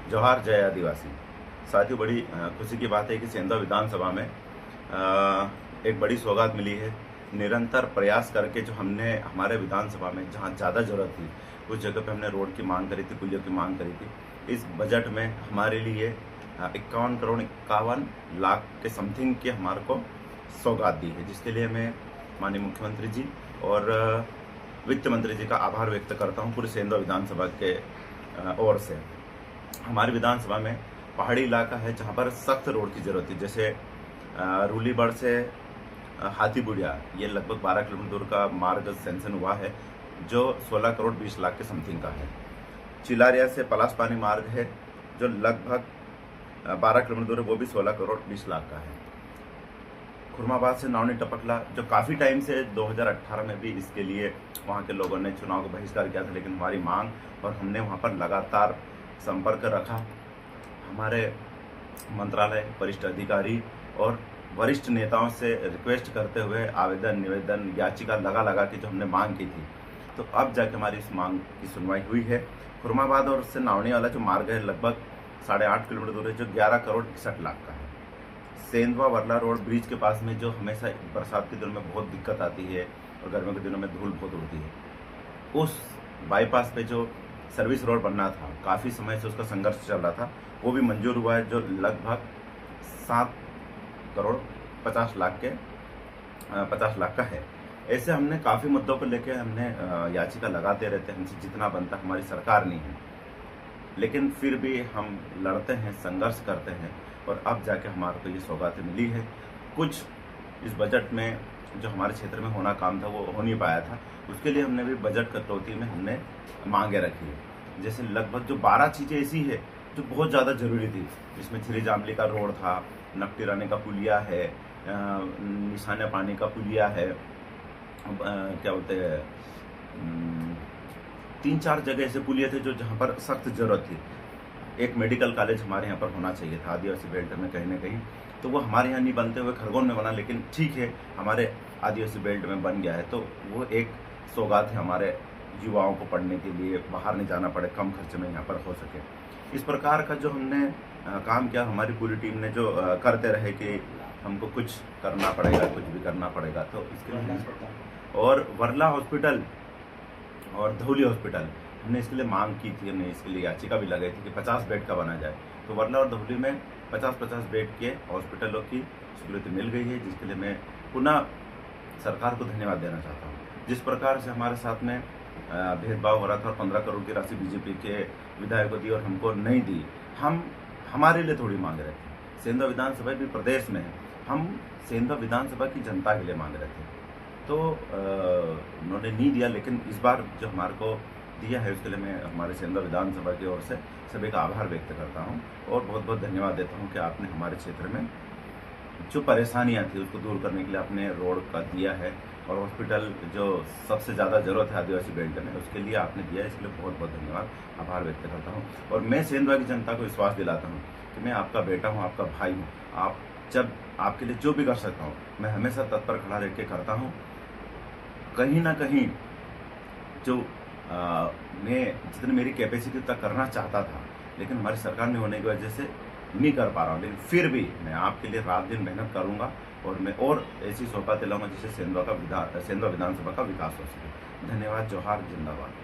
जोहार जय आदिवासी। साथियों, बड़ी खुशी की बात है कि सेंधा विधानसभा में एक बड़ी सौगात मिली है। निरंतर प्रयास करके जो हमने हमारे विधानसभा में जहां ज़्यादा जरूरत थी उस जगह पे हमने रोड की मांग करी थी, पुलियों की मांग करी थी। इस बजट में हमारे लिए 51 करोड़ 51 लाख के समथिंग की हमारे को सौगात दी है, जिसके लिए मैं माननीय मुख्यमंत्री जी और वित्त मंत्री जी का आभार व्यक्त करता हूं पूरी सेंधा विधानसभा के ओर से। हमारी विधानसभा में पहाड़ी इलाका है जहां पर सख्त रोड की जरूरत है, जैसे रूलीबड़ से हाथीबुढ़िया, ये लगभग 12 किलोमीटर दूर का मार्ग सैंक्शन हुआ है जो 16 करोड़ 20 लाख के समथिंग का है। चिलारिया से पलासपानी मार्ग है जो लगभग 12 किलोमीटर दूर है, वो भी 16 करोड़ 20 लाख का है। खुरमाबाद से नावनी टपकला, जो काफ़ी टाइम से 2018 में भी इसके लिए वहाँ के लोगों ने चुनाव को बहिष्कार किया था, लेकिन हमारी मांग और हमने वहाँ पर लगातार संपर्क रखा। हमारे मंत्रालय, वरिष्ठ अधिकारी और वरिष्ठ नेताओं से रिक्वेस्ट करते हुए आवेदन, निवेदन, याचिका लगा के जो हमने मांग की थी, तो अब जाके हमारी इस मांग की सुनवाई हुई है। खुरमाबाद और से नावनी वाला जो मार्ग है लगभग 8.5 किलोमीटर दूर है, जो 11 करोड़ 61 लाख का है। सेंधवा वर्ला रोड ब्रिज के पास में जो हमेशा बरसात के दिनों में बहुत दिक्कत आती है और गर्मियों के दिनों में धूल बहुत उड़ती है, उस बाईपास पे जो सर्विस रोड बनना था, काफ़ी समय से उसका संघर्ष चल रहा था, वो भी मंजूर हुआ है, जो लगभग 7 करोड़ 50 लाख के 50 लाख का है। ऐसे हमने काफ़ी मुद्दों को लेकर हमने याचिका लगाते रहते हैं, हमसे जितना बनता हमारी सरकार नहीं है, लेकिन फिर भी हम लड़ते हैं, संघर्ष करते हैं और अब जाके हमारे को ये सौगातें मिली है। कुछ इस बजट में जो हमारे क्षेत्र में होना काम था वो हो नहीं पाया था, उसके लिए हमने भी बजट कटौती में हमने मांगे रखी है। जैसे लगभग जो 12 चीज़ें ऐसी है जो बहुत ज़्यादा ज़रूरी थी, जिसमें छिरी जामली का रोड था, नकटी रानी का पुलिया है, निशाने पानी का पुलिया है, क्या बोलते हैं 3-4 जगह ऐसे पुलिया थे जो जहाँ पर सख्त ज़रूरत थी। एक मेडिकल कॉलेज हमारे यहाँ पर होना चाहिए था आदिवासी बेल्ट में कहीं ना कहीं, तो वो हमारे यहाँ नहीं बनते हुए खरगोन में बना, लेकिन ठीक है हमारे आदिवासी बेल्ट में बन गया है, तो वो एक सौगात है हमारे युवाओं को पढ़ने के लिए, बाहर नहीं जाना पड़े, कम खर्चे में यहाँ पर हो सके। इस प्रकार का जो हमने काम किया, हमारी पूरी टीम ने जो करते रहे कि हमको कुछ करना पड़ेगा, कुछ भी करना पड़ेगा, तो इसके लिए और वर्ला हॉस्पिटल और धौली हॉस्पिटल हमने इसके लिए मांग की थी, हमने इसके लिए याचिका भी लगाई थी कि 50 बेड का बना जाए, तो वर्ला और धौली में 50-50 बेड के हॉस्पिटलों की सहूलियत मिल गई है, जिसके लिए मैं पुनः सरकार को धन्यवाद देना चाहता हूँ। जिस प्रकार से हमारे साथ में भेदभाव हो रहा था और 15 करोड़ की राशि बीजेपी के विधायक को दी और हमको नहीं दी, हम हमारे लिए थोड़ी मांग रहे थे। सेंधा विधानसभा भी प्रदेश में है, हम सेंधा विधानसभा की जनता के लिए मांग रहे थे, तो उन्होंने नहीं दिया, लेकिन इस बार जो हमारे को दिया है उसके लिए मैं हमारे सेंधा विधानसभा की ओर से सभी का आभार व्यक्त करता हूं और बहुत बहुत धन्यवाद देता हूं कि आपने हमारे क्षेत्र में जो परेशानियां थी उसको दूर करने के लिए आपने रोड का दिया है, और हॉस्पिटल जो सबसे ज़्यादा ज़रूरत है आदिवासी बेल्ट में उसके लिए आपने दिया है, इसके लिए बहुत बहुत धन्यवाद, आभार व्यक्त करता हूँ। और मैं सेंधवा की जनता को विश्वास दिलाता हूँ कि मैं आपका बेटा हूँ, आपका भाई हूँ, आप जब आपके लिए जो भी कर सकता हूँ मैं हमेशा तत्पर खड़ा रह के करता हूँ। कहीं ना कहीं जो मैं जितनी मेरी कैपेसिटी तक करना चाहता था, लेकिन हमारी सरकार ने होने की वजह से नहीं कर पा रहा हूँ, लेकिन फिर भी मैं आपके लिए रात दिन मेहनत करूँगा और मैं और ऐसी सौगातें लाऊंगा जिससे सेंधवा विधानसभा का विकास हो सके। धन्यवाद। जोहार, जिंदाबाद।